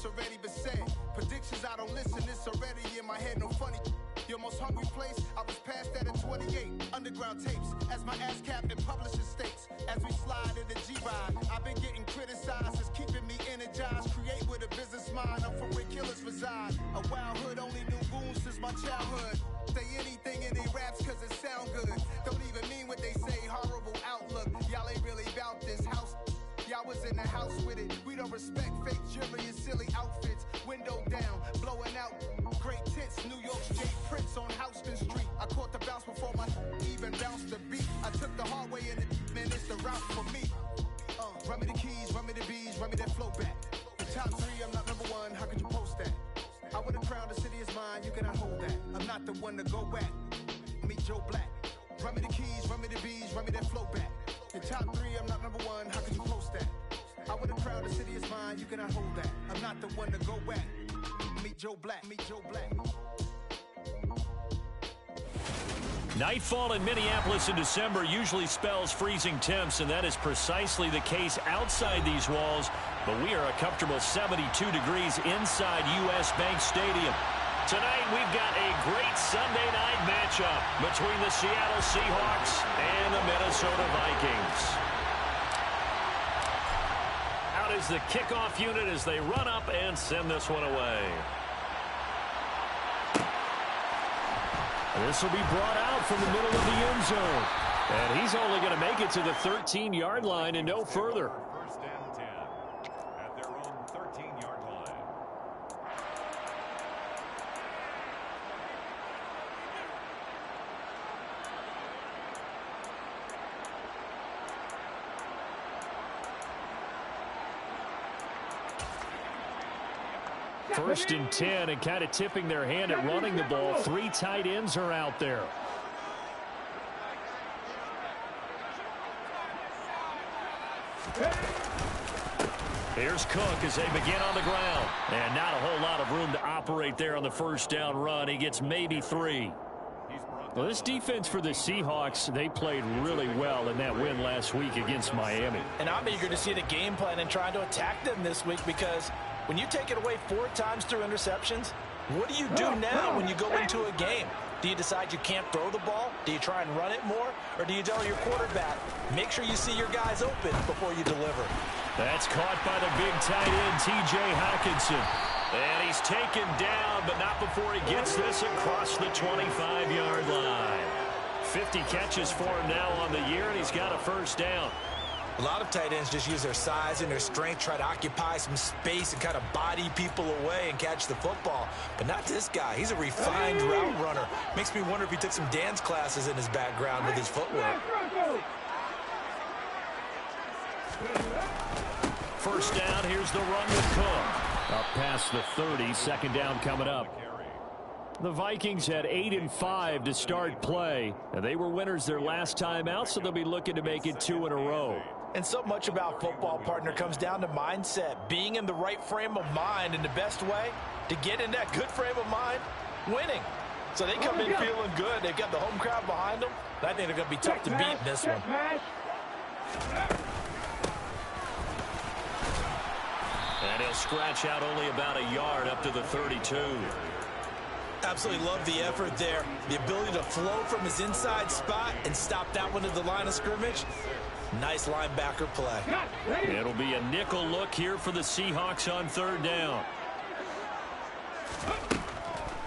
it's already been said. Predictions, I don't listen, it's already in my head, no funny. Your most hungry place, I was past that at 28. Underground tapes, as my ass cap in publishing states. As we slide in the G-Ride, I've been getting criticized, it's keeping me energized. Create with a business mind, I'm from where killers reside. A wild hood, only knew goons since my childhood. Say anything in they raps cause it sound good. Don't even mean what they say, horrible outlook. Y'all ain't really about this house. Y'all was in the house with it. We don't respect fake jewelry and silly outfits. Window down, blowing out great tits. New York's Jay Prince on Houston Street. I caught the bounce before my even bounced the beat. I took the hard way in it, man, it's the route for me. Run me the keys, run me the bees, run me that flow back. The top 3, I'm not number 1, how could you post that? I would have crowned the city is mine, you cannot hold that. I'm not the one to go back. Meet Joe Black. Run me the keys, run me the bees, run me that flow back. The top 3, I'm not number 1, how could you post that? I would have crowned the city is mine, you cannot hold that. I'm not the one to go back. Meet Joe Black, meet Joe Black. Nightfall in Minneapolis in December usually spells freezing temps, and that is precisely the case outside these walls. But we are a comfortable 72 degrees inside U.S. Bank Stadium. Tonight we've got a great Sunday night matchup between the Seattle Seahawks and the Minnesota Vikings. Out is the kickoff unit as they run up and send this one away. This will be brought out from the middle of the end zone. And he's only going to make it to the 13-yard line and no further. First and 10 at their own 13-yard line. First and 10, and kind of tipping their hand at running the ball. 3 tight ends are out there. Here's Cook as they begin on the ground. And not a whole lot of room to operate there on the first down run. He gets maybe 3. Well, this defense for the Seahawks, they played really well in that win last week against Miami. And I'm eager to see the game plan and trying to attack them this week, because when you take it away 4 times through interceptions, what do you do now when you go into a game? Do you decide you can't throw the ball? Do you try and run it more? Or do you tell your quarterback, make sure you see your guys open before you deliver? That's caught by the big tight end, T.J. Hockenson. And he's taken down, but not before he gets this across the 25-yard line. 50 catches for him now on the year, and he's got a first down. A lot of tight ends just use their size and their strength, try to occupy some space and kind of body people away and catch the football. But not this guy. He's a refined route runner. Makes me wonder if he took some dance classes in his background with his footwork. First down, here's the run with Cook. Up past the 30, second down coming up. The Vikings had 8-5 to start play. And they were winners their last time out, so they'll be looking to make it 2 in a row. And so much about football, partner, comes down to mindset. Being in the right frame of mind, and the best way to get in that good frame of mind, winning. So they come in feeling good. They've got the home crowd behind them. I think they're going to be tough to beat in this one. And he'll scratch out only about a yard up to the 32. Absolutely love the effort there. The ability to flow from his inside spot and stop that one at the line of scrimmage. Nice linebacker play. It'll be a nickel look here for the Seahawks on third down.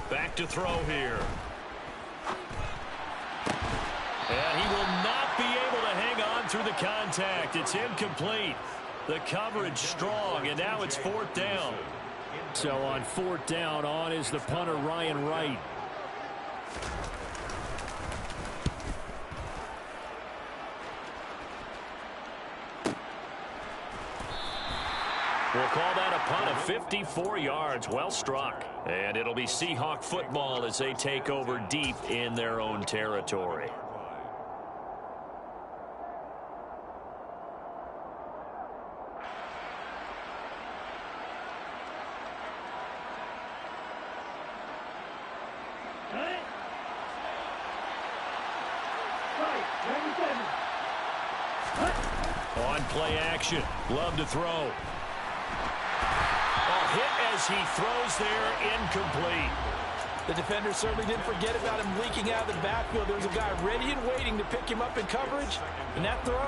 Back to throw here. And he will not be able to hang on through the contact. It's incomplete. The coverage strong, and now it's fourth down. So on fourth down, on is the punter, Ryan Wright. We'll call that a punt of 54 yards. Well struck. And it'll be Seahawk football as they take over deep in their own territory. On play action. Love to throw. Hit as he throws there, incomplete. The defender certainly didn't forget about him leaking out of the backfield. There was a guy ready and waiting to pick him up in coverage, and that throw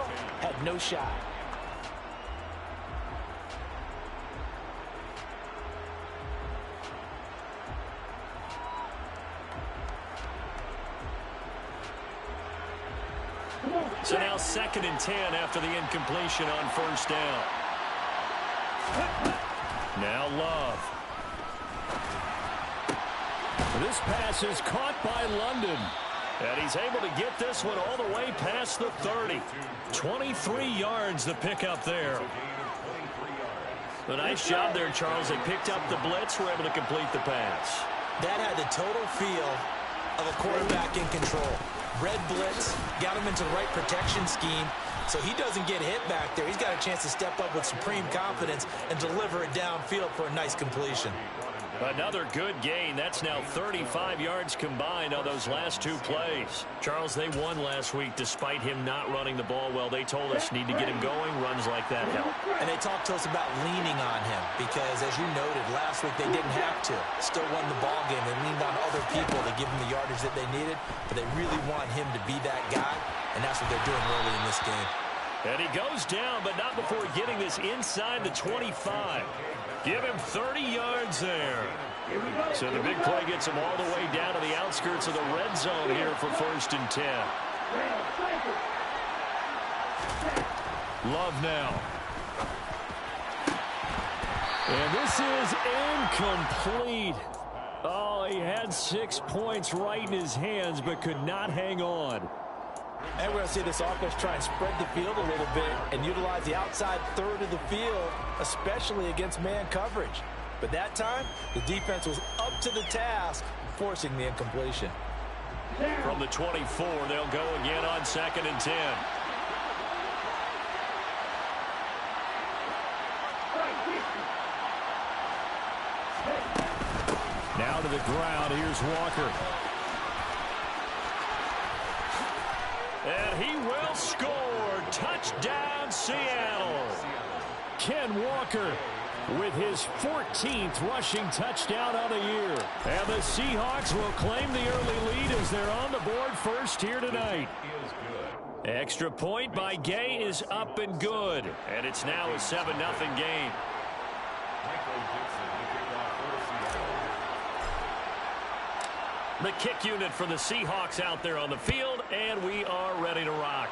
had no shot. So now 2nd and 10 after the incompletion on first down. Now Love. This pass is caught by London. And he's able to get this one all the way past the 30. 23 yards the pickup there. A nice job there, Charles. They picked up the blitz, were able to complete the pass. That had the total feel of a quarterback in control. Red blitz, got him into the right protection scheme, so he doesn't get hit back there. He's got a chance to step up with supreme confidence and deliver it downfield for a nice completion. Another good gain. That's now 35 yards combined on those last 2 plays. Charles, they won last week despite him not running the ball well. They told us need to get him going. Runs like that help. And they talked to us about leaning on him because, as you noted, last week they didn't have to. Still won the ball game. They leaned on other people to give them the yardage that they needed, but they really want him to be that guy, and that's what they're doing early in this game. And he goes down, but not before getting this inside the 25. Give him 30 yards there. So the big play gets him all the way down to the outskirts of the red zone here for 1st and 10. Love now. And this is incomplete. Oh, he had 6 points right in his hands, but could not hang on. And we're going to see this offense try and spread the field a little bit and utilize the outside third of the field, especially against man coverage. But that time, the defense was up to the task, forcing the incompletion. From the 24, they'll go again on 2nd and 10. Now to the ground. Here's Walker. And he will score. Touchdown, Seattle. Ken Walker with his 14th rushing touchdown on the year. And the Seahawks will claim the early lead as they're on the board first here tonight. Extra point by Gay is up and good. And it's now a 7-0 game. The kick unit for the Seahawks out there on the field, and we are ready to rock.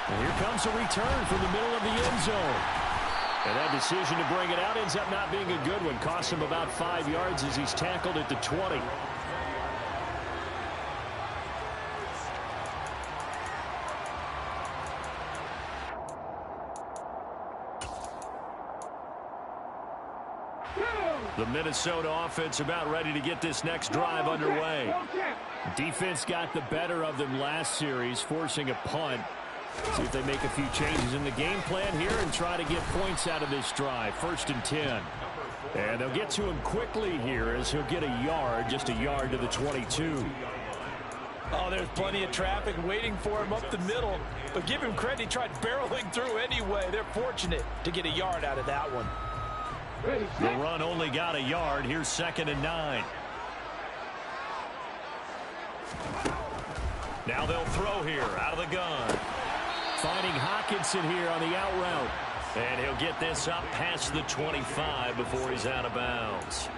And here comes a return from the middle of the end zone. And that decision to bring it out ends up not being a good one. Costs him about 5 yards as he's tackled at the 20. The Minnesota offense about ready to get this next drive underway. Defense got the better of them last series, forcing a punt. See if they make a few changes in the game plan here and try to get points out of this drive. 1st and 10. And they'll get to him quickly here as he'll get a yard, just a yard to the 22. Oh, there's plenty of traffic waiting for him up the middle. But give him credit, he tried barreling through anyway. They're fortunate to get a yard out of that one. The run only got a yard. Here's 2nd and 9. Now they'll throw here out of the gun. Finding Hawkinson here on the out route. And he'll get this up past the 25 before he's out of bounds.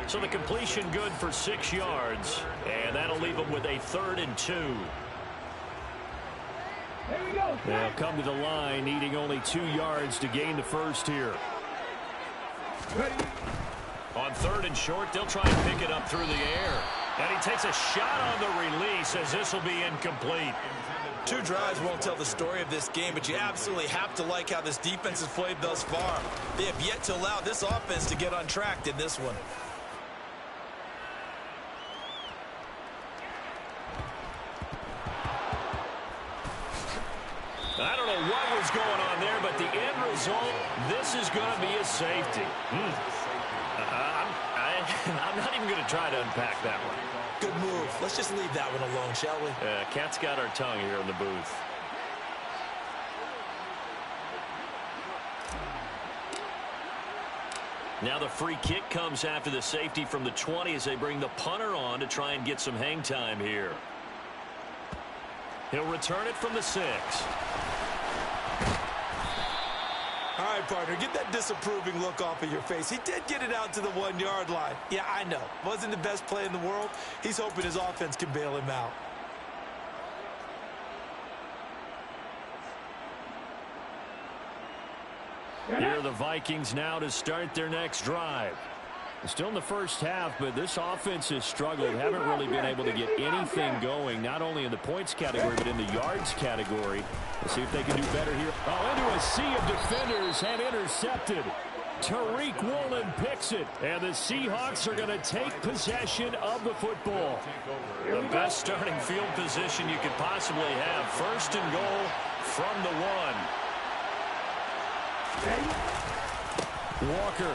So the completion good for 6 yards. And that'll leave him with a 3rd and 2. They'll come to the line, needing only 2 yards to gain the first here. On 3rd and short, they'll try and pick it up through the air. And he takes a shot on the release as this will be incomplete. 2 drives won't tell the story of this game, but you absolutely have to like how this defense has played thus far. They have yet to allow this offense to get untracked in this one. I don't know what was going on there, but the end result, this is going to be a safety. I'm not even going to try to unpack that one. Good move. Let's just leave that one alone, shall we? Cat's got our tongue here in the booth. Now the free kick comes after the safety from the 20 as they bring the punter on to try and get some hang time here. He'll return it from the 6. All right, partner, get that disapproving look off of your face. He did get it out to the 1-yard line. Yeah, I know. Wasn't the best play in the world. He's hoping his offense can bail him out. Here are the Vikings now to start their next drive. Still in the first half, but this offense has struggled. Haven't really been able to get anything going, not only in the points category, but in the yards category. Let's see if they can do better here. Oh, into a sea of defenders and intercepted. Tariq Woolen picks it, and the Seahawks are going to take possession of the football. The best starting field position you could possibly have. First and goal from the 1. Walker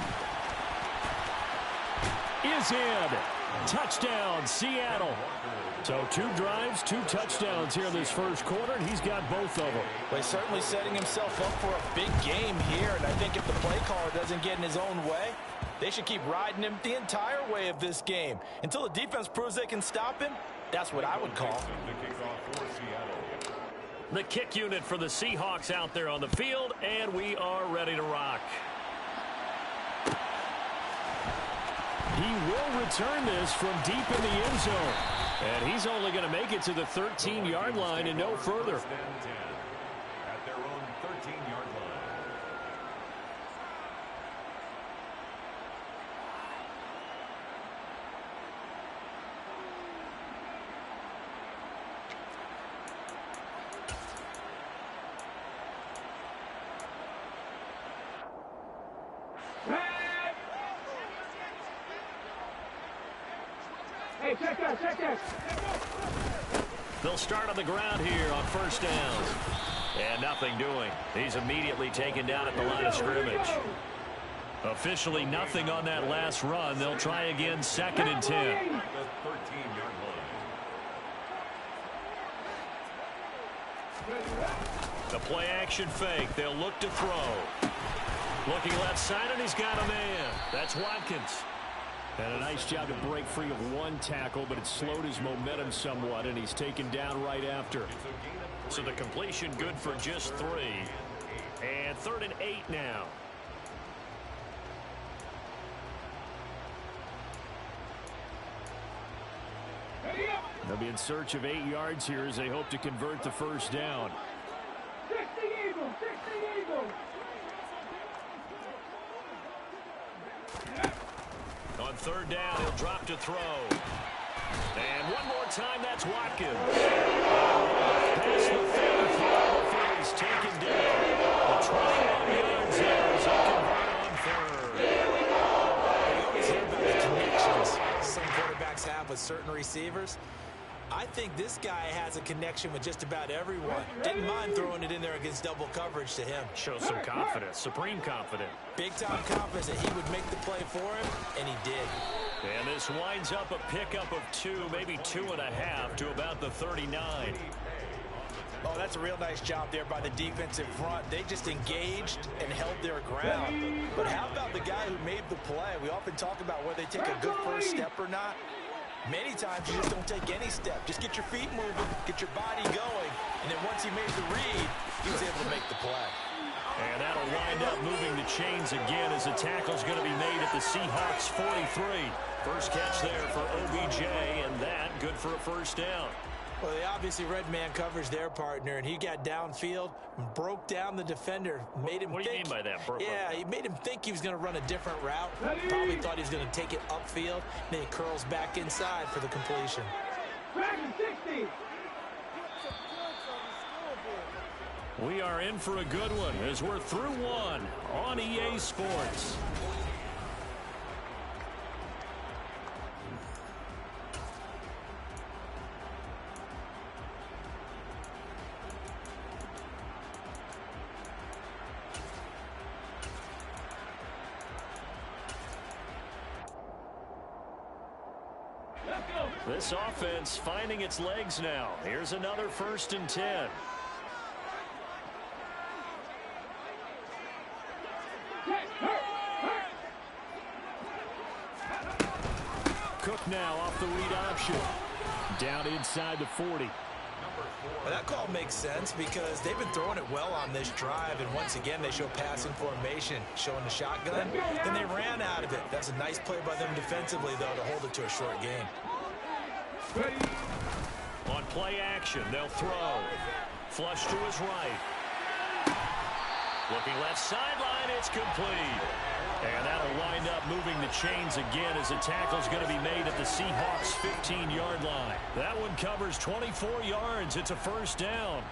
is in. Touchdown, Seattle. So 2 drives, 2 touchdowns here in this first quarter, and he's got both of them. Well, he's certainly setting himself up for a big game here, and I think if the play caller doesn't get in his own way, they should keep riding him the entire way of this game. Until the defense proves they can stop him, that's what I would call. The kick unit for the Seahawks out there on the field, and we are ready to rock. He will return this from deep in the end zone. And he's only going to make it to the 13-yard line and no further. At their own 13-yard line. Hey, check that. They'll start on the ground here on first down. And nothing doing. He's immediately taken down at the line of scrimmage. Officially nothing on that last run. They'll try again, 2nd and 10. The 13-yard line. The play action fake. They'll look to throw. Looking left side, and he's got a man. That's Watkins. And a nice job to break free of 1 tackle, but it slowed his momentum somewhat, and he's taken down right after. So the completion good for just 3. And 3rd and 8 now. They'll be in search of 8 yards here as they hope to convert the first down. 60 Eagles. On 3rd down, he'll drop to throw. And one more time, that's Watkins. Pass the 35, he's taken down. The 21 yards there as they convert on 3rd. You always hear about the connections some quarterbacks have with certain receivers. I think this guy has a connection with just about everyone. Didn't mind throwing it in there against double coverage to him. Shows some confidence, supreme confidence. Big-time confidence that he would make the play for him, and he did. And this winds up a pickup of 2, maybe 2.5 to about the 39. Oh, that's a real nice job there by the defensive front. They just engaged and held their ground. But how about the guy who made the play? We often talk about whether they take a good first step or not. Many times you just don't take any step. Just get your feet moving, get your body going, and then once he made the read, he was able to make the play. And that'll wind up moving the chains again as the tackle's going to be made at the Seahawks 43. First catch there for OBJ, and that good for a first down. Well, they obviously read man coverage their partner, and he got downfield, broke down the defender, made him What do you mean by that? Yeah, he made him think he was going to run a different route. Probably thought he was going to take it upfield, and then he curls back inside for the completion. 60. We are in for a good one as we're through 1 on EA Sports. This offense finding its legs now. Here's another 1st and 10. Cook now off the read option. Down inside the 40. Well, that call makes sense because they've been throwing it well on this drive, and once again they show passing formation, showing the shotgun. Then they ran out of it. That's a nice play by them defensively, though, to hold it to a short game. On play action, they'll throw. Flush to his right. Looking left sideline, it's complete. And that'll wind up moving the chains again as the tackle's going to be made at the Seahawks' 15-yard line. That one covers 24 yards. It's a first down.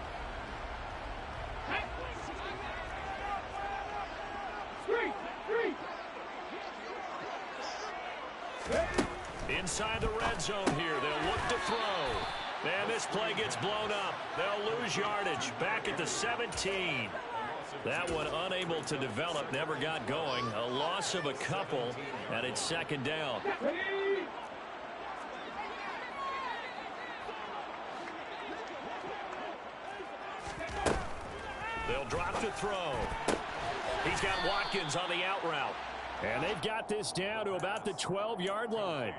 Inside the red zone here, they'll look to throw. And this play gets blown up. They'll lose yardage back at the 17. That one unable to develop, never got going. A loss of a couple, and it's second down. They'll drop to throw. He's got Watkins on the out route. And they've got this down to about the 12-yard line.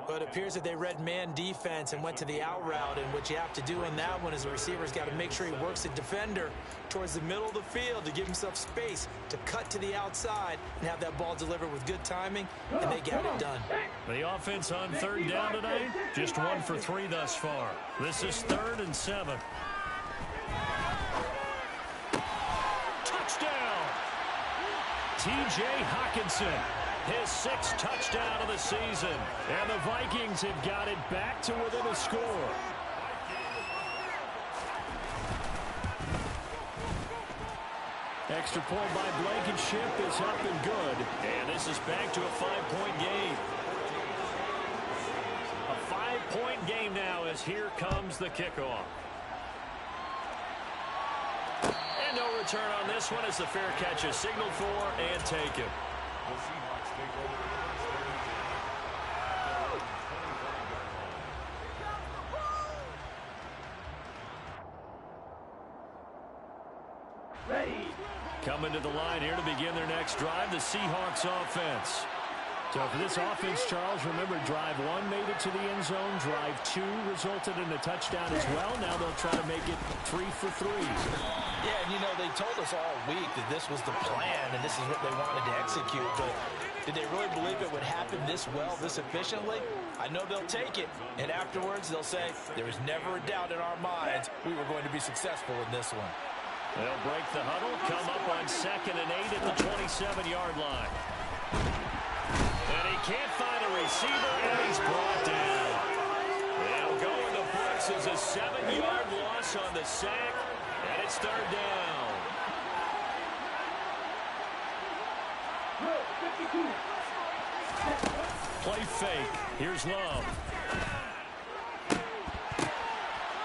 But it appears that they read man defense and went to the out route, and what you have to do on that one is the receiver's got to make sure he works the defender towards the middle of the field to give himself space to cut to the outside and have that ball delivered with good timing, and they got it done. The offense on third down tonight, just 1 for 3 thus far. This is 3rd and 7. Touchdown! T.J. Hockenson. His 6th touchdown of the season. And the Vikings have got it back to within a score. Extra point by Blankenship is up and good. And this is back to a 5-point game. A 5-point game now as here comes the kickoff. And no return on this one as the fair catch is signaled for and taken. The Seahawks take over the first down. Ready. Coming to the line here to begin their next drive, the Seahawks offense. So for this offense, Charles, remember, drive 1 made it to the end zone. Drive 2 resulted in a touchdown as well. Now they'll try to make it 3 for 3. Yeah, and you know, they told us all week that this was the plan and this is what they wanted to execute, but did they really believe it would happen this well, this efficiently? I know they'll take it, and afterwards they'll say, there was never a doubt in our minds we were going to be successful in this one. They'll break the huddle, come up on 2nd and 8 at the 27-yard line. And he can't find a receiver, and he's brought down. They'll go in the books as a 7-yard loss on the sack. And it's 3rd down. Play fake. Here's Love.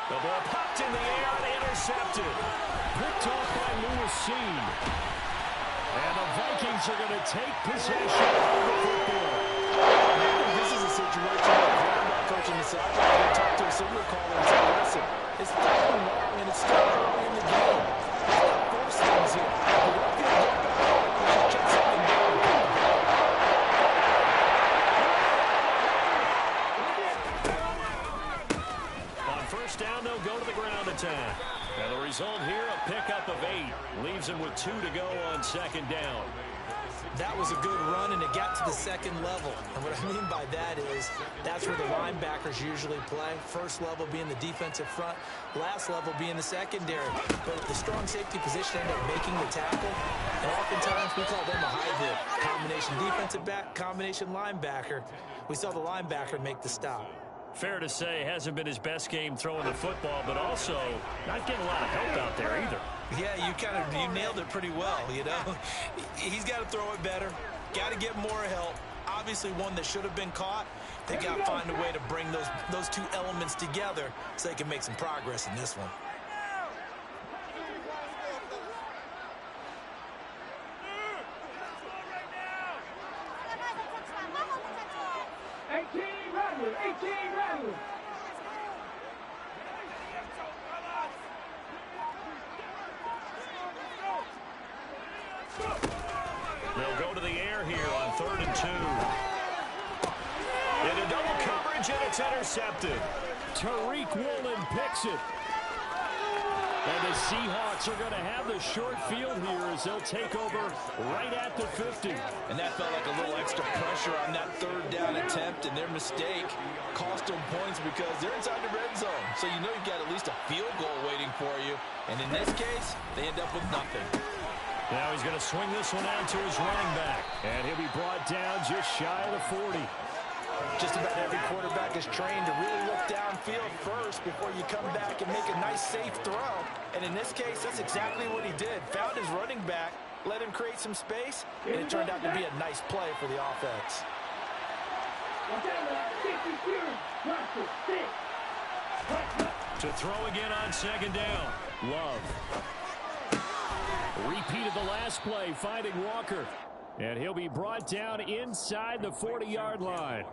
The ball popped in the air and intercepted. Picked off by Lewis Seen. And the Vikings are going to take possession of the football. This is a situation where the quarterback coach on the sideline will talk to a signal caller and say, listen, it's throwing long and it's still early in the game. Force things here. We're not going to get back. We should check something down. On 1st down, they'll go to the ground attack. And the result here, a pickup of 8. Leaves them with 2 to go on 2nd down. That was a good run, and it got to the 2nd level. And what I mean by that is that's where the linebackers usually play. First level being the defensive front, last level being the secondary. But the strong safety position ended up making the tackle. And oftentimes we call them a hybrid. Combination defensive back, combination linebacker. We saw the linebacker make the stop. Fair to say, hasn't been his best game throwing the football, but also not getting a lot of help out there either. Yeah, you nailed it pretty well, you know. He's got to throw it better, got to get more help. Obviously one that should have been caught. They got to find a way to bring those 2 elements together so they can make some progress in this one. They'll go to the air here on 3rd and 2. coverage, and it's intercepted. Tariq Woolen picks it. And the Seahawks are going to have the short field here as they'll take over right at the 50. And that felt like a little extra pressure on that third down attempt, and their mistake cost them points because they're inside the red zone. So you know you've got at least a field goal waiting for you. And in this case, they end up with nothing. Now he's going to swing this one out to his running back. And he'll be brought down just shy of the 40. Just about every quarterback is trained to really look downfield first before you come back and make a nice, safe throw. And in this case, that's exactly what he did. Found his running back, let him create some space, and it turned out to be a nice play for the offense. To throw again on second down. Love. Repeated the last play, finding Walker. And he'll be brought down inside the 40-yard line.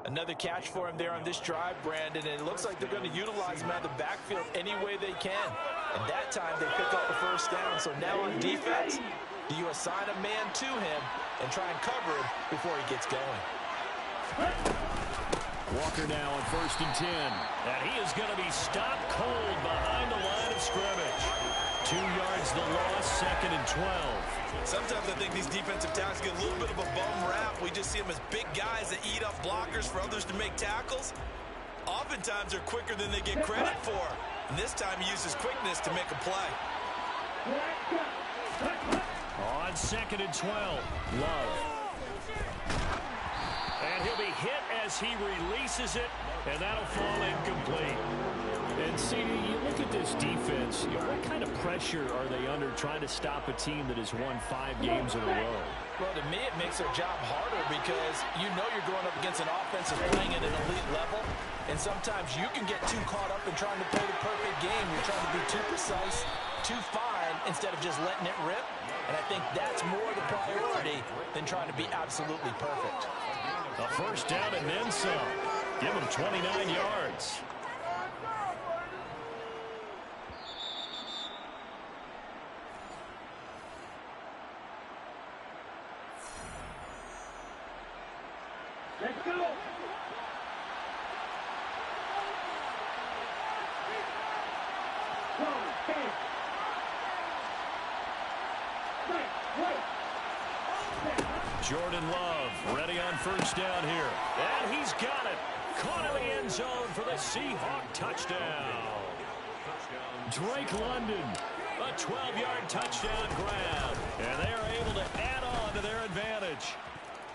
Another catch for him there on this drive, Brandon, and it looks like they're going to utilize him out of the backfield any way they can. And that time they pick up the first down. So now on defense, do you assign a man to him and try and cover him before he gets going? Walker now on 1st and 10. And he is going to be stopped cold behind the line of scrimmage. 2 yards the loss, 2nd and 12. Sometimes I think these defensive tackles get a little bit of a bum rap. We just see them as big guys that eat up blockers for others to make tackles. Oftentimes they're quicker than they get credit for. And this time he uses quickness to make a play. On 2nd and 12, Love. And he'll be hit as he releases it, and that'll fall incomplete. And see, you look at this defense, what kind of pressure are they under trying to stop a team that has won 5 games in a row? Well, to me, it makes their job harder because you know you're going up against an offense that's playing at an elite level, and sometimes you can get too caught up in trying to play the perfect game. You're trying to be too precise, too fine, instead of just letting it rip. And I think that's more the priority than trying to be absolutely perfect. A first down and then some. Give him 29 yards. Let's go. Jordan Love ready on first down here. And he's got it. Caught in the end zone for the Seahawk touchdown. Drake London, a 12-yard touchdown grab. And they are able to add on to their advantage.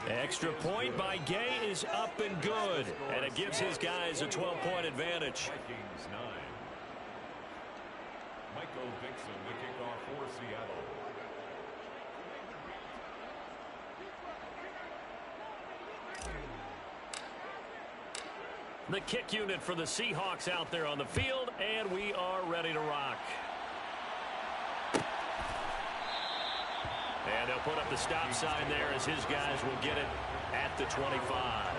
Extra point by Gay is up and good. And it gives his guys a 12-point advantage. Vikings 9. Michael Dixon, the kickoff for Seattle. The kick unit for the Seahawks out there on the field, and we are ready to rock. And they'll put up the stop sign there as his guys will get it at the 25.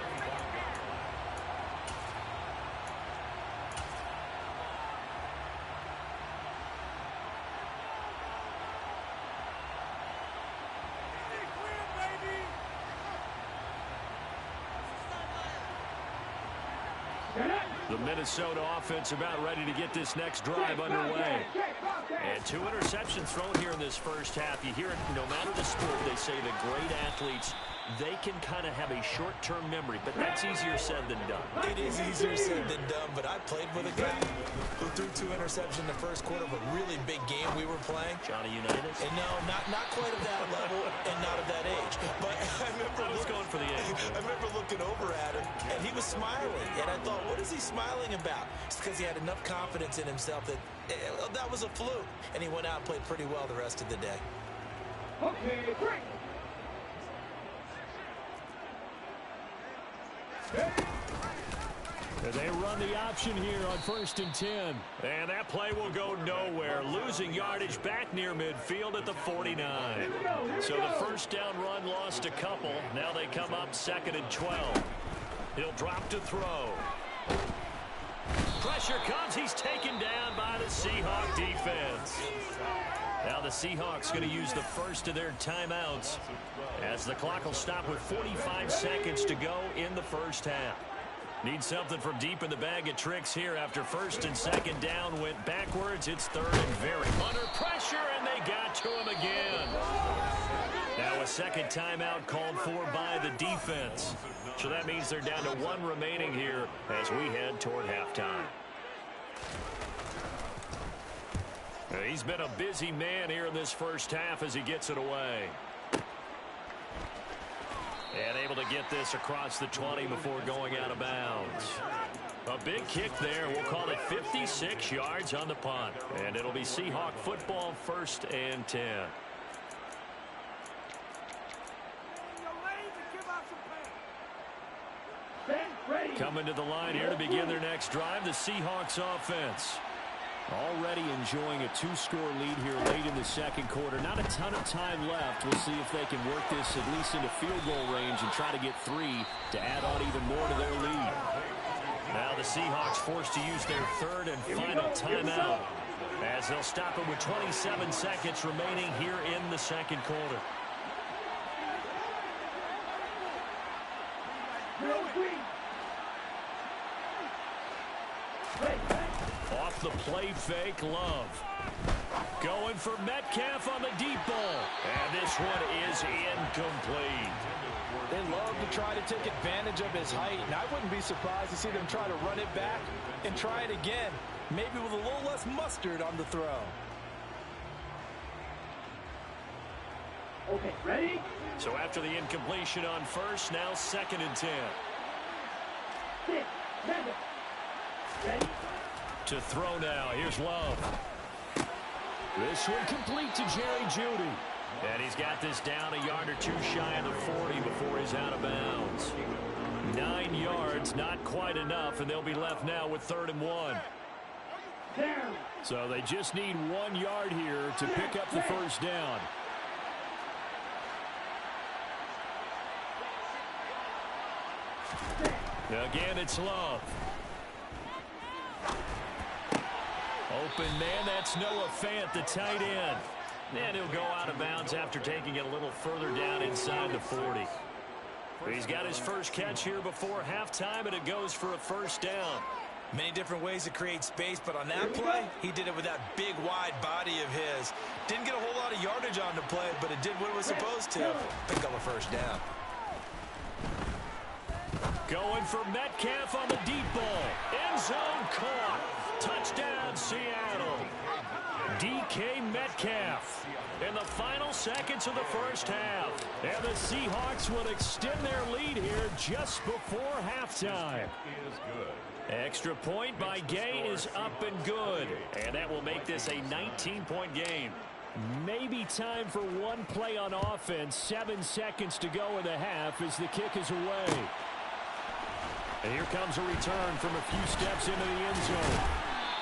The Minnesota offense about ready to get this next drive underway. And 2 interceptions thrown here in this first half. You hear it no matter the sport, they say the great athletes, they can kind of have a short-term memory, but that's easier said than done. It is easier said than done, but I played with a guy who threw 2 interceptions in the first quarter of a really big game we were playing. Johnny Unitas? And no, not quite at that level and not at that age. But I remember going for the age. I remember looking over at him, and he was smiling. And I thought, what is he smiling about? It's because he had enough confidence in himself that that was a fluke. And he went out and played pretty well the rest of the day. Okay, break. They run the option here on 1st and 10. And that play will go nowhere. Losing yardage back near midfield at the 49. So the first down run lost a couple. Now they come up 2nd and 12. He'll drop to throw. Pressure comes. He's taken down by the Seahawk defense. Now the Seahawks going to use the first of their timeouts as the clock will stop with 45 seconds to go in the first half. Need something from deep in the bag of tricks here after first and second down went backwards. It's third and very under pressure, and they got to him again. Now a second timeout called for by the defense. So that means they're down to one remaining here as we head toward halftime. He's been a busy man here in this first half as he gets it away. And able to get this across the 20 before going out of bounds. A big kick there. We'll call it 56 yards on the punt. And it'll be Seahawk football, 1st and 10. Coming to the line here to begin their next drive, the Seahawks offense. Already enjoying a 2-score lead here late in the second quarter. Not a ton of time left. We'll see if they can work this at least into field goal range and try to get 3 to add on even more to their lead. Now the Seahawks forced to use their third and final timeout as they'll stop it with 27 seconds remaining here in the second quarter. Off the play fake, Love. Going for Metcalf on the deep ball. And this one is incomplete. They love to try to take advantage of his height, and I wouldn't be surprised to see them try to run it back and try it again, maybe with a little less mustard on the throw. Okay, ready? So after the incompletion on first, now 2nd and 10. 6, 7. Ready? To throw now. Here's Love. This one complete to Jerry Jeudy. And he's got this down a yard or 2 shy of the 40 before he's out of bounds. 9 yards, not quite enough, and they'll be left now with 3rd and 1. Down. So they just need 1 yard here to pick up the first down. Again, it's Love. Open man, that's Noah Fant, the tight end. And he'll go out of bounds after taking it a little further down inside the 40. He's got his first catch here before halftime, and it goes for a first down. Many different ways to create space, but on that play, he did it with that big, wide body of his. Didn't get a whole lot of yardage on the play, but it did what it was supposed to. Pick up a first down. Going for Metcalf on the deep ball. End zone caught. Touchdown, Seattle. DK Metcalf in the final seconds of the first half. And the Seahawks will extend their lead here just before halftime. Extra point by Gay is up and good. And that will make this a 19-point game. Maybe time for one play on offense. 7 seconds to go in the half as the kick is away. And here comes a return from a few steps into the end zone.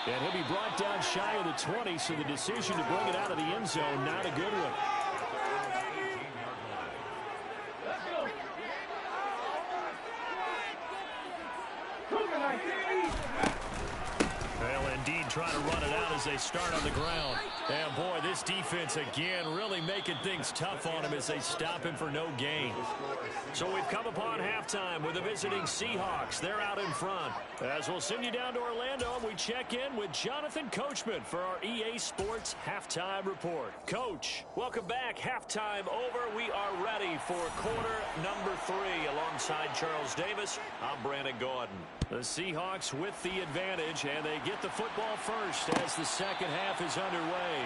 And he'll be brought down shy of the 20, so the decision to bring it out of the end zone, not a good one. Well, indeed, trying to run it out as they start on the ground. And, boy, this defense, again, really making things tough on him as they stop him for no gain. So we've come upon halftime with the visiting Seahawks. They're out in front. As we'll send you down to Orlando, and we check in with Jonathan Coachman for our EA Sports Halftime Report. Coach, welcome back. Halftime over. We are ready for quarter number 3. Alongside Charles Davis, I'm Brandon Gordon. The Seahawks with the advantage, and they get the football first as the second half is underway.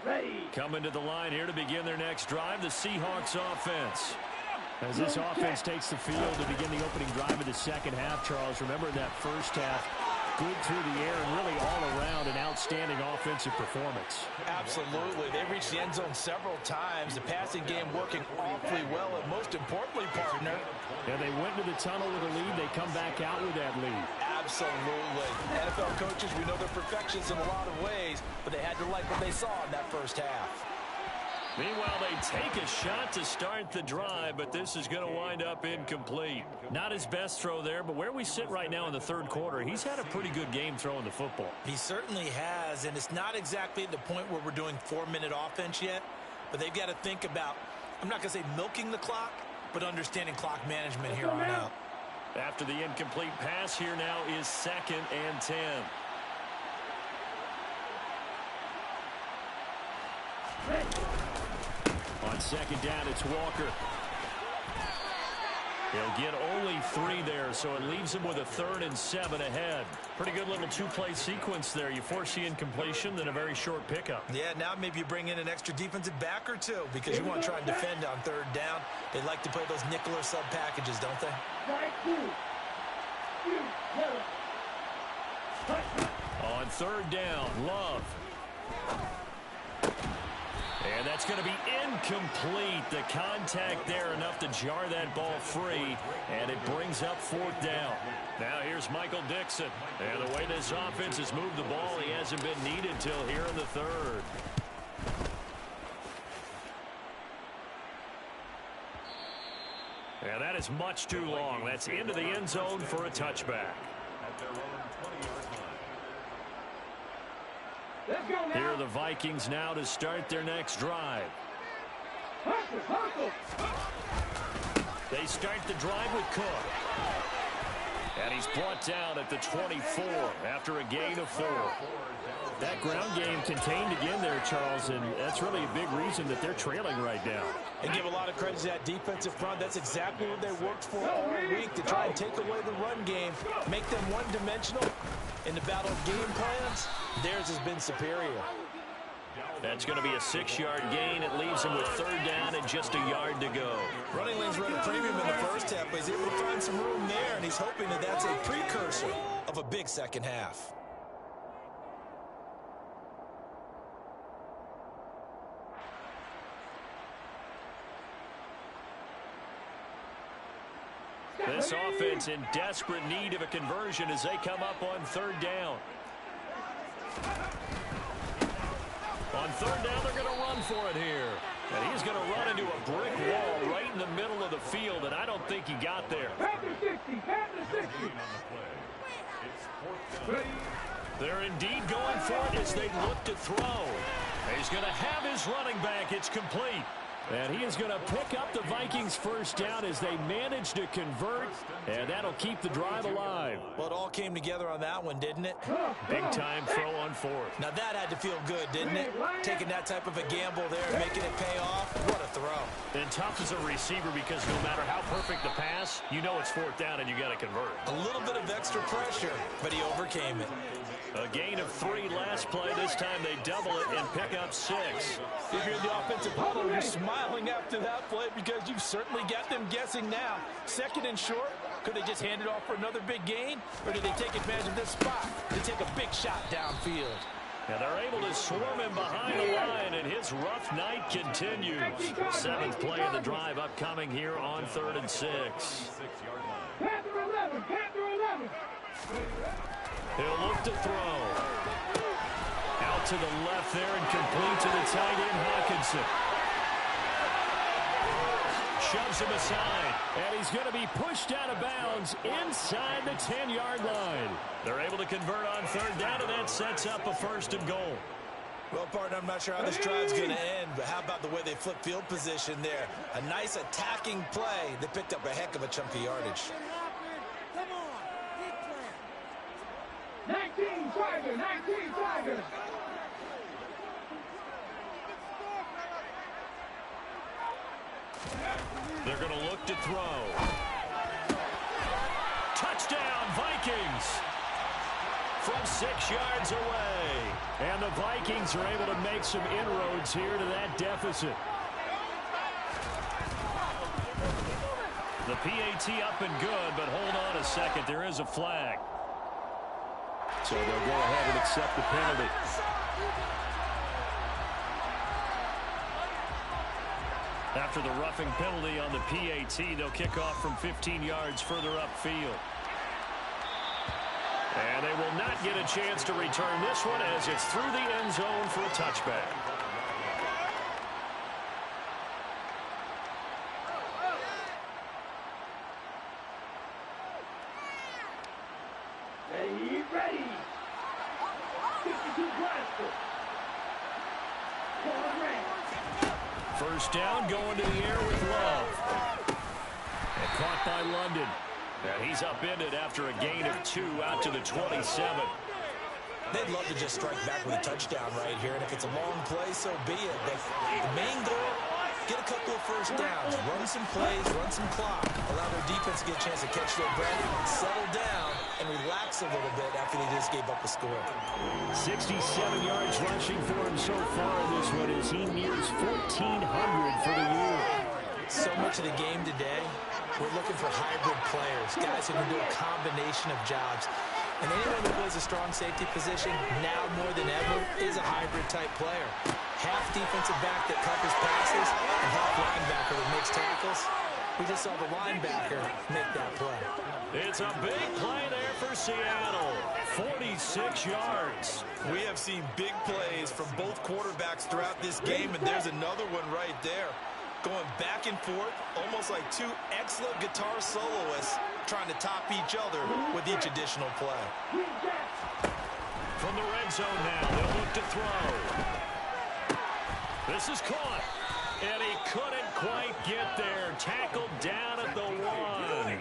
Ready. Coming to the line here to begin their next drive, the Seahawks offense. As this offense takes the field to begin the opening drive of the second half, Charles, remember that first half, good through the air and really all around an outstanding offensive performance. Absolutely. They reached the end zone several times. The passing game working awfully well, and most importantly, partner. And they went to the tunnel with a lead. They come back out with that lead. Absolutely. NFL coaches, we know they're perfectionists in a lot of ways, but they had to like what they saw in that first half. Meanwhile, they take a shot to start the drive, but this is going to wind up incomplete. Not his best throw there, but where we sit right now in the third quarter, he's had a pretty good game throwing the football. He certainly has, and it's not exactly at the point where we're doing 4-minute offense yet, but they've got to think about, I'm not going to say milking the clock, but understanding clock management here on out. After the incomplete pass, here now is 2nd and 10. On 2nd down, it's Walker. He'll get only 3 there, so it leaves him with a 3rd and 7 ahead. Pretty good little 2-play sequence there. You force the incompletion, then a very short pickup. Yeah, now maybe you bring in an extra defensive back or 2 because you want to try and defend on 3rd down. They like to play those nickel or sub packages, don't they? On 3rd down, Love. And that's going to be incomplete. The contact there enough to jar that ball free, and it brings up 4th down. Now here's Michael Dixon. And the way this offense has moved the ball, he hasn't been needed till here in the 3rd. And that is much too long. That's into the end zone for a touchback. Here are the Vikings now to start their next drive. They start the drive with Cook. And he's brought down at the 24 after a gain of 4. That ground game contained again there, Charles, and that's really a big reason that they're trailing right now. And give a lot of credit to that defensive front. That's exactly what they worked for all week, to try and take away the run game, make them one-dimensional. In the battle of game plans, theirs has been superior. That's going to be a 6-yard gain. It leaves him with 3rd down and just a yard to go. Running lanes run a premium in the first half, but he's able to find some room there, and he's hoping that that's a precursor of a big second half. This offense in desperate need of a conversion as they come up on 3rd down. On 3rd down, they're going to run for it here. And he's going to run into a brick wall right in the middle of the field, and I don't think he got there. They're indeed going for it as they look to throw. He's going to have his running back. It's complete. And he is going to pick up the Vikings' 1st down as they manage to convert, and that'll keep the drive alive. Well, it all came together on that one, didn't it? Big-time throw on 4th. Now, that had to feel good, didn't it? Taking that type of a gamble there, making it pay off. What a throw. And tough as a receiver because no matter how perfect the pass, you know it's 4th down and you got to convert. A little bit of extra pressure, but he overcame it. A gain of 3 last play. This time they double it and pick up 6. If you're in the offensive huddle, you're smiling after that play because you've certainly got them guessing now. 2nd and short. Could they just hand it off for another big gain? Or did they take advantage of this spot to take a big shot downfield? And they're able to swarm him behind the line, and his rough night continues. 7th play of the drive upcoming here on 3rd and 6. Panther 11, Panther 11. He'll look to throw. Out to the left there and complete to the tight end, Hawkinson. Shoves him aside, and he's going to be pushed out of bounds inside the 10-yard line. They're able to convert on 3rd down, and that sets up a 1st and goal. Well, partner, I'm not sure how this drive's going to end, but how about the way they flip field position there? A nice attacking play that picked up a heck of a chunk of yardage. 19 Tiger, 19 Tiger. They're going to look to throw. Touchdown, Vikings! From 6 yards away. And the Vikings are able to make some inroads here to that deficit. The PAT up and good, but hold on a second. There is a flag. So they'll go ahead and accept the penalty. After the roughing penalty on the PAT, they'll kick off from 15 yards further upfield. And they will not get a chance to return this one as it's through the end zone for a touchback. Ready. 62 blaster. First down, going to the air with Love. And caught by London. And he's upended after a gain of 2 out to the 27. They'd love to just strike back with a touchdown right here, and if it's a long play, so be it. But the main goal, get a couple of first downs, run some plays, run some clock, allow their defense to get a chance to catch their breath, settle down, and relax a little bit after they just gave up a score. 67 yards rushing for him so far in this one as he nears 1,400 for the year. So much of the game today, we're looking for hybrid players, guys who can do a combination of jobs. And anyone who plays a strong safety position, now more than ever, is a hybrid-type player. Half defensive back that covers passes, and half linebacker that makes tackles. We just saw the linebacker make that play. It's a big play there for Seattle. 46 yards. We have seen big plays from both quarterbacks throughout this game, and there's another one right there. Going back and forth, almost like two excellent guitar soloists trying to top each other with each additional play. From the red zone now, they'll look to throw. This is caught, and he couldn't quite get there. Tackled down at the 1.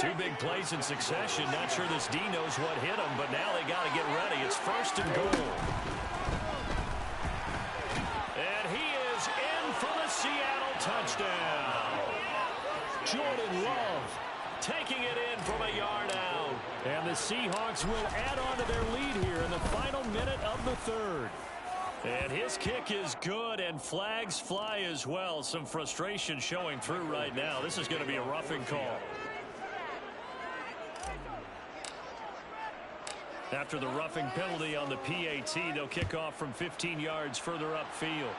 2 big plays in succession. Not sure this D knows what hit him, but now they got to get ready. It's 1st and goal. And he is in for the Seattle touchdown. Jordan Love taking it in from a yard out. And the Seahawks will add on to their lead here in the final minute of the 3rd. And his kick is good, and flags fly as well. Some frustration showing through right now. This is going to be a roughing call. After the roughing penalty on the PAT, they'll kick off from 15 yards further upfield.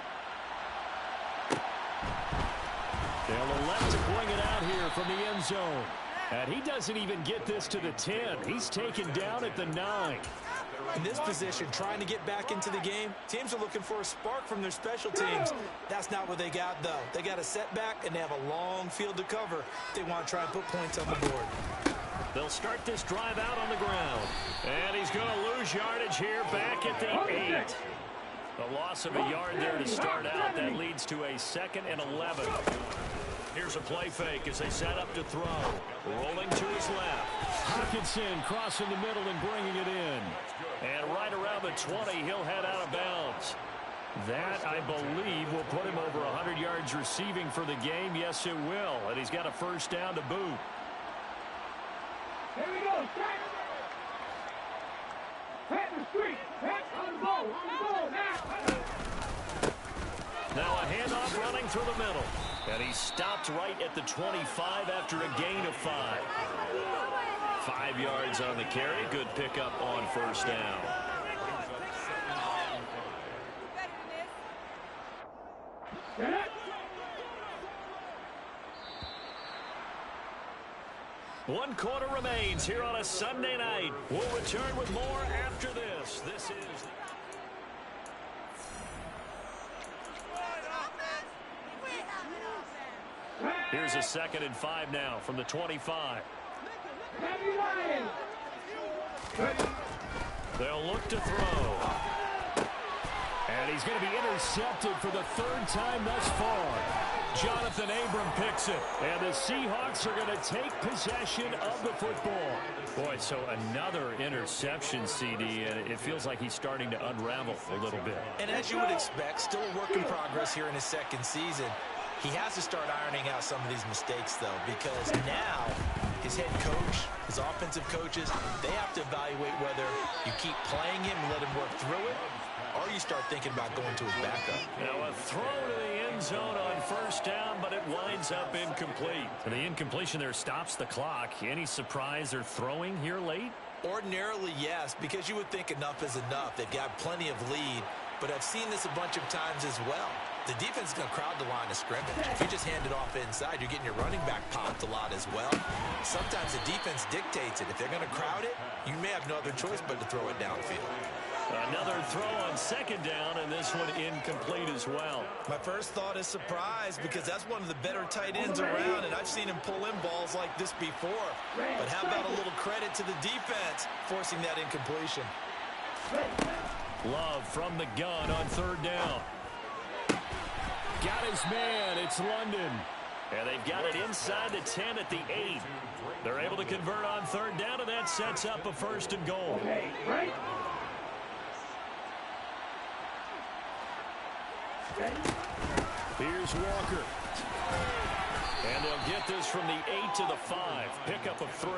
They'll elect to bring it out here from the end zone. And he doesn't even get this to the 10. He's taken down at the 9. In this position, trying to get back into the game, teams are looking for a spark from their special teams. That's not what they got, though. They got a setback, and they have a long field to cover. They want to try and put points on the board. They'll start this drive out on the ground. And he's going to lose yardage here back at the 8. A loss of a yard there to start out. That leads to a 2nd and 11. Here's a play fake as they set up to throw. Rolling to his left. Hawkinson crossing the middle and bringing it in. And right around the 20, he'll head out of bounds. That, I believe, will put him over 100 yards receiving for the game. Yes, it will. And he's got a first down to boot. Here we go. Pat the street. Pat on the ball. Now. Now a handoff running through the middle. And he stopped right at the 25 after a gain of 5. 5 yards on the carry. Good pickup on first down. One quarter remains here on a Sunday night. We'll return with more after this. This is... Here's a 2nd and 5 now from the 25. They'll look to throw. And he's going to be intercepted for the 3rd time thus far. Jonathan Abram picks it. And the Seahawks are going to take possession of the football. Boy, so another interception, CD, and it feels like he's starting to unravel a little bit. And as you would expect, still a work in progress here in his 2nd season. He has to start ironing out some of these mistakes, though, because now his head coach, his offensive coaches, they have to evaluate whether you keep playing him and let him work through it, or you start thinking about going to his backup. Now a throw to the end zone on first down, but it winds up incomplete. And the incompletion there stops the clock. Any surprise they're throwing here late? Ordinarily, yes, because you would think enough is enough. They've got plenty of lead, but I've seen this a bunch of times as well. The defense is going to crowd the line of scrimmage. If you just hand it off inside, you're getting your running back popped a lot as well. Sometimes the defense dictates it. If they're going to crowd it, you may have no other choice but to throw it downfield. Another throw on second down, and this one incomplete as well. My first thought is surprise because that's one of the better tight ends around, and I've seen him pull in balls like this before. But how about a little credit to the defense forcing that incompletion? Love from the gun on third down. Got his man. It's London. And they've got it inside the 10 at the 8. They're able to convert on third down, and that sets up a 1st and goal. Here's Walker. And they'll get this from the 8 to the 5. Pickup of 3.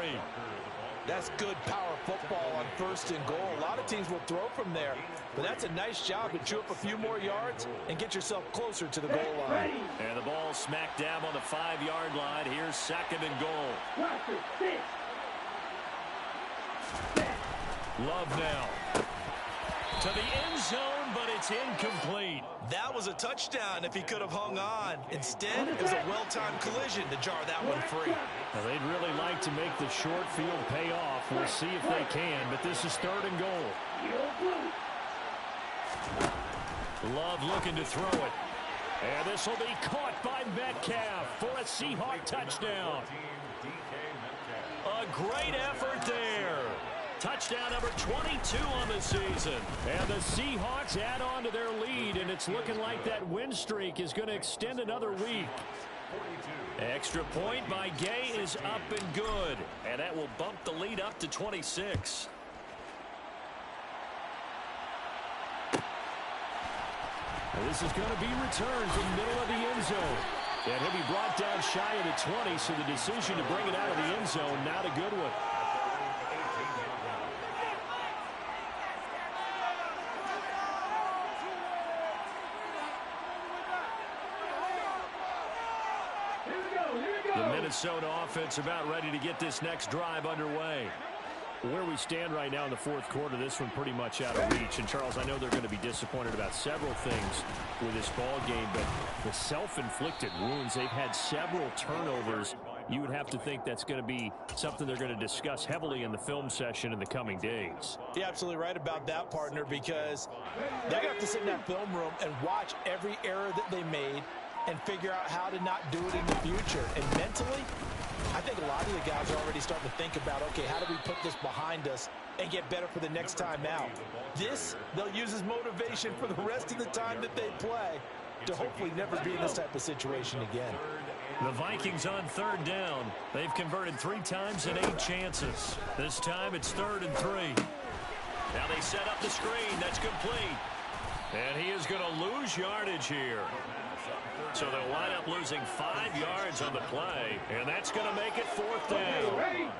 That's good power football on 1st and goal. A lot of teams will throw from there, but that's a nice job to chew up a few more yards and get yourself closer to the goal line. And the ball smacked down on the 5-yard line. Here's 2nd and goal. Love now. To the end zone, but it's incomplete. That was a touchdown if he could have hung on. Instead, it was a well-timed collision to jar that one free. Now, they'd really like to make the short field pay off. We'll see if they can, but this is 3rd and goal. Love looking to throw it. And this will be caught by Metcalf for a Seahawk touchdown. A great effort there. Touchdown number 22 on the season. And the Seahawks add on to their lead, and it's looking like that win streak is going to extend another week. Extra point by Gay is up and good, and that will bump the lead up to 26. And this is going to be returned from the middle of the end zone. And he'll be brought down shy of the 20, so the decision to bring it out of the end zone, not a good one. The Minnesota offense about ready to get this next drive underway. Where we stand right now in the 4th quarter, this one pretty much out of reach. And, Charles, I know they're going to be disappointed about several things with this ball game, but the self-inflicted wounds, they've had several turnovers. You would have to think that's going to be something they're going to discuss heavily in the film session in the coming days. You're absolutely right about that, partner, because they're going to have to sit in that film room and watch every error that they made and figure out how to not do it in the future. And mentally, I think a lot of the guys are already starting to think about, okay, how do we put this behind us and get better for the next time out? This, they'll use as motivation for the rest of the time that they play to hopefully never be in this type of situation again. The Vikings on third down. They've converted 3 times and 8 chances. This time it's 3rd and 3. Now they set up the screen. That's complete. And he is going to lose yardage here. So they'll wind up losing 5 yards on the play, and that's going to make it 4th down.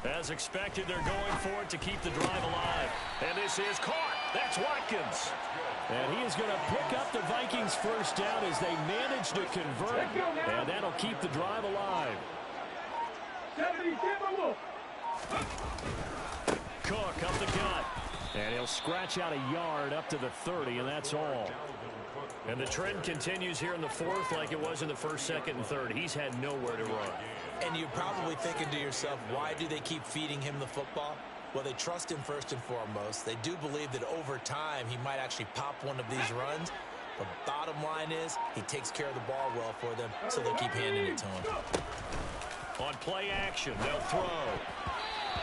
As expected, they're going for it to keep the drive alive. And this is caught. That's Watkins. And he is going to pick up the Vikings' 1st down as they manage to convert, and that'll keep the drive alive. Cook up the gut. And he'll scratch out a yard up to the 30, and that's all. And the trend continues here in the 4th like it was in the 1st, 2nd, and 3rd. He's had nowhere to run. And you're probably thinking to yourself, why do they keep feeding him the football? Well, they trust him first and foremost. They do believe that over time he might actually pop one of these runs. The bottom line is he takes care of the ball well for them, so they'll keep handing it to him. On play action, they'll throw.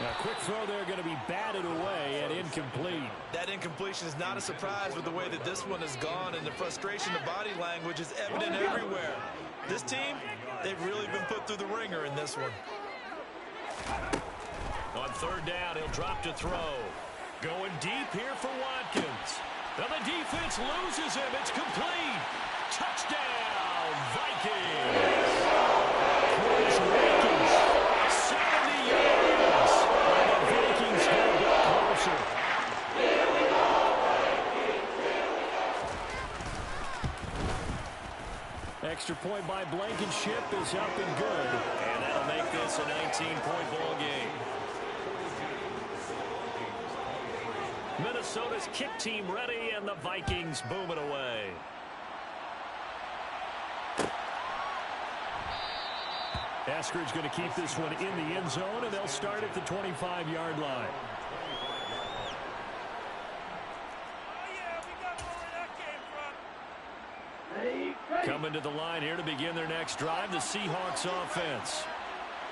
Now, quick throw there going to be batted away and incomplete. That incompletion is not a surprise with the way that this one has gone, and the frustration of body language is evident everywhere. This team, they've really been put through the ringer in this one. On third down, he'll drop to throw. Going deep here for Watkins. Now the defense loses him. It's complete. Touchdown, Vikings. Chris Watkins, 70 yards. And the Vikings go a bit closer. Extra point by Blankenship is up and good. And that'll make this a 19-point ball game. Minnesota's kick team ready, and the Vikings boom it away. Eskridge going to keep this one in the end zone, and they'll start at the 25-yard line. Coming to the line here to begin their next drive, the Seahawks offense.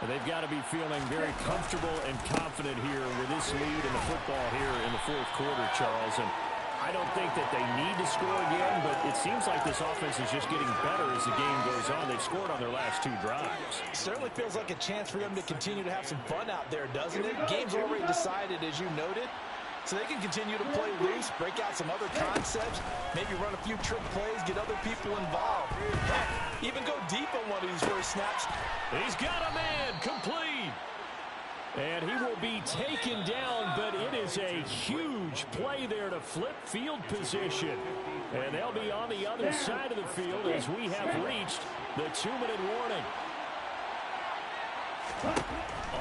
And they've got to be feeling very comfortable and confident here with this lead in the football here in the fourth quarter, Charles. And I don't think that they need to score again, but it seems like this offense is just getting better as the game goes on. They've scored on their last 2 drives. Certainly feels like a chance for them to continue to have some fun out there, doesn't it? Game's already decided, as you noted. So they can continue to play loose, break out some other concepts, maybe run a few trick plays, get other people involved. Heck, even go deep on one of these first snaps. He's got a man, complete. And he will be taken down, but it is a huge play there to flip field position. And they'll be on the other side of the field as we have reached the 2-minute warning.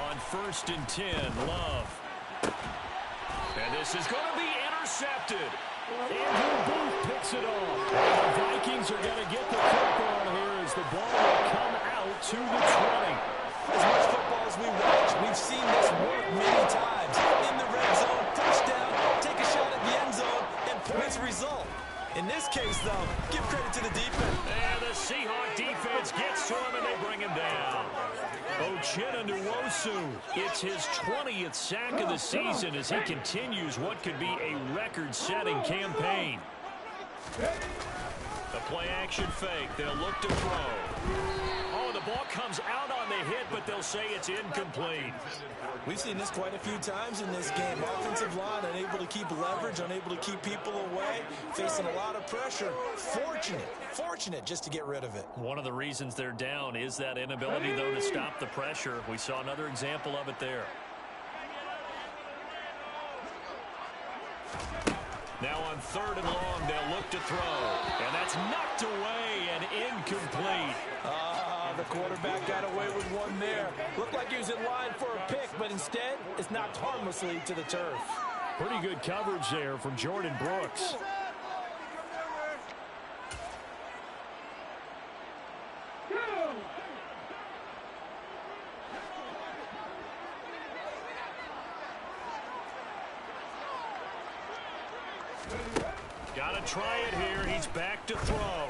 On 1st and 10, Love. And this is going to be intercepted. Andrew Booth picks it off. And the Vikings are going to get the football here as the ball will come out to the 20. As much football as we watch, we've seen this work many times. In the red zone, touchdown, take a shot at the end zone, and points result. In this case, though, give credit to the defense. And the Seahawk defense gets to him, and they bring him down. Uchenna Nwosu, it's his 20th sack of the season as he continues what could be a record-setting campaign. The play-action fake. They'll look to throw. Oh, the ball comes out on the hit, but they'll say it's incomplete. We've seen this quite a few times in this game. Offensive line unable to keep leverage, unable to keep people away, facing a lot of pressure. Fortunate just to get rid of it. One of the reasons they're down is that inability, though, to stop the pressure. We saw another example of it there. Now on 3rd and long, they'll look to throw. And that's knocked away and incomplete. The quarterback got away with one there. Looked like he was in line for a pick, but instead, it's knocked harmlessly to the turf. Pretty good coverage there from Jordan Brooks. Got to try it here. He's back to throw.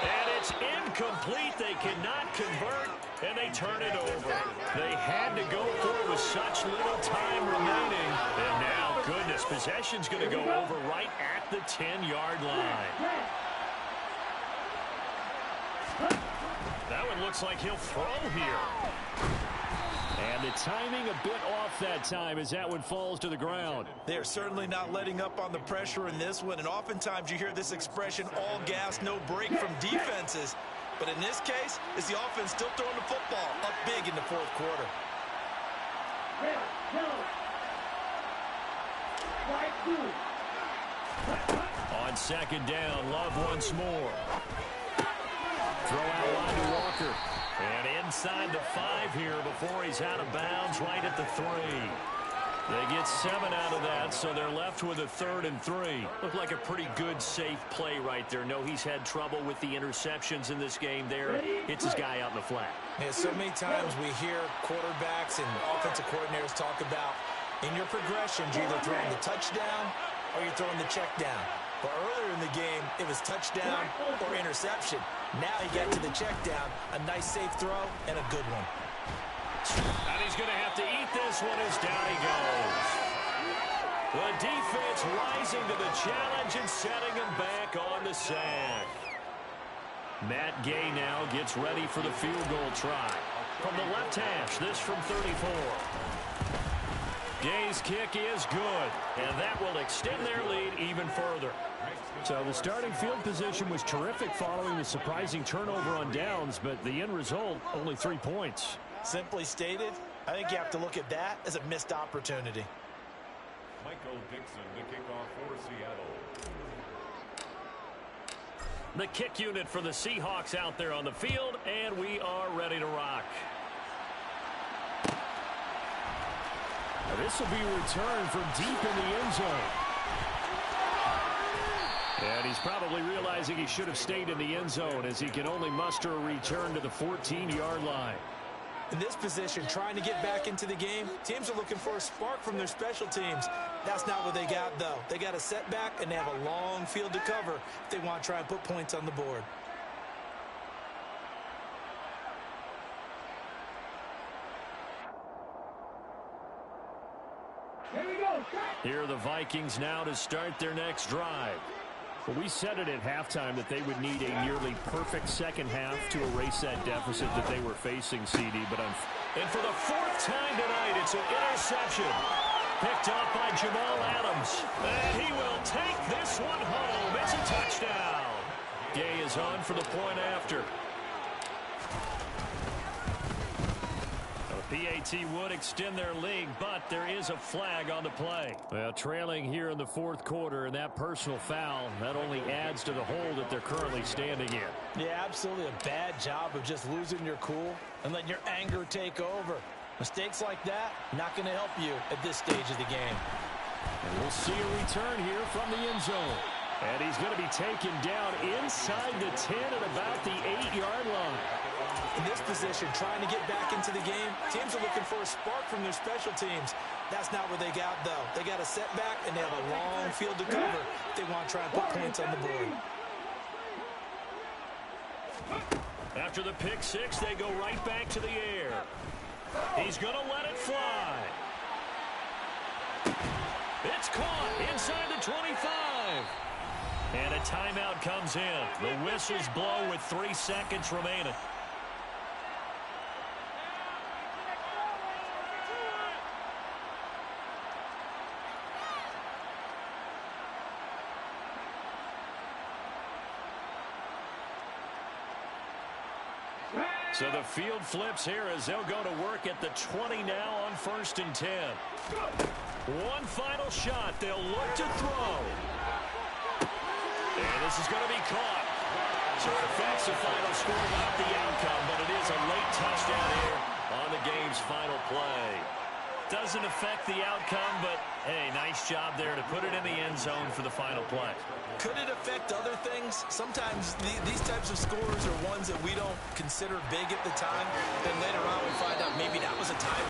And it's incomplete. They cannot convert, and they turn it over. They had to go for it with such little time remaining. And now, goodness, possession's going to go over right at the 10-yard line. That one looks like he'll throw here. And the timing a bit off that time as that one falls to the ground. They're certainly not letting up on the pressure in this one, and oftentimes you hear this expression, all gas, no break from defenses. But in this case, it's the offense still throwing the football up big in the fourth quarter. On 2nd down, Love once more. Throw out line to Walker. And inside the 5 here before he's out of bounds right at the 3. They get 7 out of that, so they're left with a 3rd and 3. Looked like a pretty good, safe play right there. No, he's had trouble with the interceptions in this game there. Hits his guy out in the flat. Yeah, so many times we hear quarterbacks and offensive coordinators talk about in your progressions, you're either throwing the touchdown or you're throwing the check down. But earlier in the game, it was touchdown or interception. Now he got to the check down, a nice safe throw, and a good one. And he's going to have to eat this one as down he goes. The defense rising to the challenge and setting him back on the sack. Matt Gay now gets ready for the field goal try. From the left hash, this from 34. Gay's kick is good, and that will extend their lead even further. So the starting field position was terrific following the surprising turnover on downs, but the end result, only 3 points. Simply stated, I think you have to look at that as a missed opportunity. Michael Dixon, the kickoff for Seattle. The kick unit for the Seahawks out there on the field, and we are ready to rock. This will be returned from deep in the end zone. And he's probably realizing he should have stayed in the end zone as he can only muster a return to the 14-yard line. In this position, trying to get back into the game, teams are looking for a spark from their special teams. That's not what they got, though. They got a setback, and they have a long field to cover if they want to try and put points on the board. Here we go. Here are the Vikings now to start their next drive. Well, we said it at halftime that they would need a nearly perfect second half to erase that deficit that they were facing, CD. And for the fourth time tonight, it's an interception. Picked up by Jamal Adams. And he will take this one home. It's a touchdown. Gay is on for the point after. PAT would extend their lead, but there is a flag on the play. Well, trailing here in the fourth quarter, and that personal foul, that only adds to the hole that they're currently standing in. Yeah, absolutely a bad job of just losing your cool and letting your anger take over. Mistakes like that, not going to help you at this stage of the game. And we'll see a return here from the end zone. And he's going to be taken down inside the 10 at about the 8-yard line. In this position, trying to get back into the game, teams are looking for a spark from their special teams. That's not what they got, though. They got a setback, and they have a long field to cover if they want to try and put points on the board. After the pick six, they go right back to the air. He's going to let it fly. It's caught inside the 25. And a timeout comes in. The whistles blow with 3 seconds remaining. So the field flips here as they'll go to work at the 20 now on 1st and 10. One final shot. They'll look to throw. And this is going to be caught. So it affects the final score, not the outcome, but it is a late touchdown here on the game's final play. Doesn't affect the outcome, but, hey, nice job there to put it in the end zone for the final play. Could it affect other things? Sometimes these types of scores are ones that we don't consider big at the time. Then later on we find out maybe that was a time.